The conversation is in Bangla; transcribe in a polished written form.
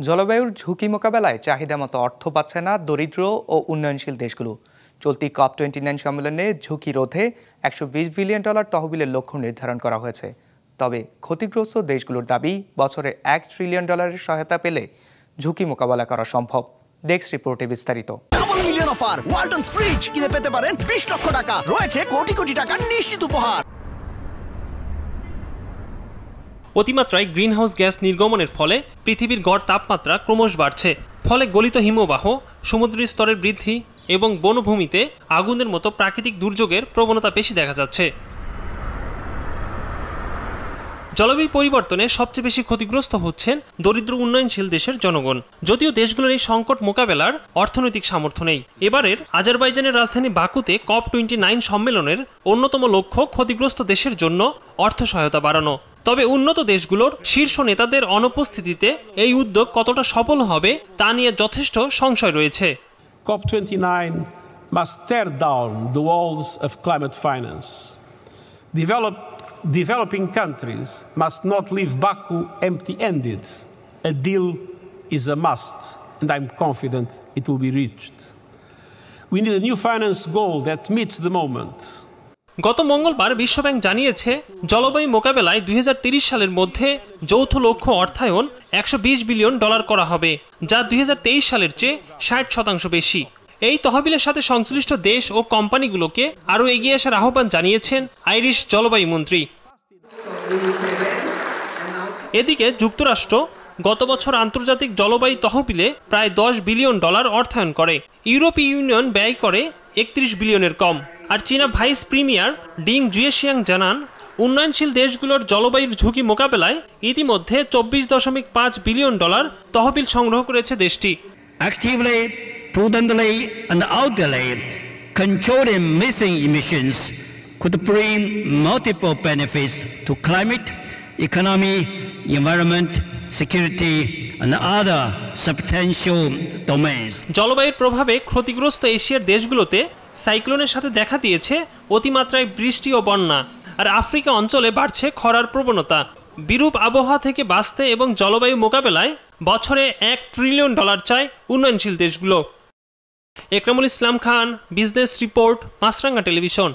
জলবায়ুর ঝুঁকি মোকাবেলায় চাহিদা মতো অর্থ পাচ্ছে না দরিদ্র ও উন্নয়নশীল দেশগুলো। চলতি COP29 সম্মেলনে ঝুঁকি রোধে $120 বিলিয়ন তহবিলের লক্ষ্য নির্ধারণ করা হয়েছে। তবে ক্ষতিগ্রস্ত দেশগুলোর দাবি বছরে $1 ট্রিলিয়ন সহায়তা পেলে ঝুঁকি মোকাবেলা করা সম্ভব। ডেস্ক রিপোর্টে বিস্তারিত। Double million offer, Walton fridge কিনে পেতে পারেন 20 লক্ষ টাকা, রয়েছে কোটি কোটি টাকার নিশ্চিত উপহার। অতিমাত্রায় গ্রিনহাউস গ্যাস নির্গমনের ফলে পৃথিবীর গড় তাপমাত্রা ক্রমশ বাড়ছে। ফলে গলিত হিমবাহ, সমুদ্রের স্তরের বৃদ্ধি এবং বনভূমিতে আগুনের মতো প্রাকৃতিক দুর্যোগের প্রবণতা বেশি দেখা যাচ্ছে। জলবায়ু পরিবর্তনে সবচেয়ে বেশি ক্ষতিগ্রস্ত হচ্ছেন দরিদ্র উন্নয়নশীল দেশের জনগণ। যদিও দেশগুলোর এই সংকট মোকাবেলার অর্থনৈতিক সামর্থ্য নেই। এবারের আজারবাইজানের রাজধানী বাকুতে COP29 সম্মেলনের অন্যতম লক্ষ্য ক্ষতিগ্রস্ত দেশের জন্য অর্থ সহায়তা বাড়ানো। তবে উন্নত দেশগুলোর শীর্ষ নেতাদের অনুপস্থিতিতে এই উদ্যোগ কতটা সফল হবে তা নিয়ে যথেষ্ট সংশয় রয়েছে। COP29 must tear down the walls of climate finance. Developing countries must not leave Baku empty-handed. A deal is a must, and I'm confident it will be reached. We need a new finance goal that meets the moment. গত মঙ্গলবার বিশ্বব্যাংক জানিয়েছে জলবায়ু মোকাবেলায় 2030 সালের মধ্যে যৌথ লক্ষ্য অর্থায়ন $120 বিলিয়ন করা হবে, যা 2023 সালের চেয়ে 60% বেশি। এই তহবিলের সাথে সংশ্লিষ্ট দেশ ও কোম্পানিগুলোকে আরও এগিয়ে আসার আহ্বান জানিয়েছেন আইরিশ জলবায়ু মন্ত্রী। এদিকে যুক্তরাষ্ট্র গত বছর আন্তর্জাতিক জলবায়ু তহবিলে প্রায় $10 বিলিয়ন অর্থায়ন করে। ইউরোপীয় ইউনিয়ন ব্যয় করে $31 বিলিয়নের কম। আর চীনা ভাইস প্রিমিয়ার ডিং জুয়েশিয়াং জানান, উন্নয়নশীল দেশগুলোর জলবায়ুর ঝুঁকি মোকাবেলায় ইতিমধ্যে $24.5 বিলিয়ন তহবিল সংগ্রহ করেছে দেশটি। Actively, prudently and orderly controlling methane emissions could bring multiple benefits to climate, economy, environment, security and other substantial domains. জলবায়ুর প্রভাবে ক্ষতিগ্রস্ত এশিয়ার দেশগুলোতে সাইক্লোনের সাথে দেখা দিয়েছে অতিমাত্রায় বৃষ্টি ও বন্যা। আর আফ্রিকা অঞ্চলে বাড়ছে খরার প্রবণতা। বিরূপ আবহাওয়া থেকে বাঁচতে এবং জলবায়ু মোকাবেলায় বছরে $1 ট্রিলিয়ন চায় উন্নয়নশীল দেশগুলো। একরামুল ইসলাম খান, বিজনেস রিপোর্ট, মাছরাঙ্গা টেলিভিশন।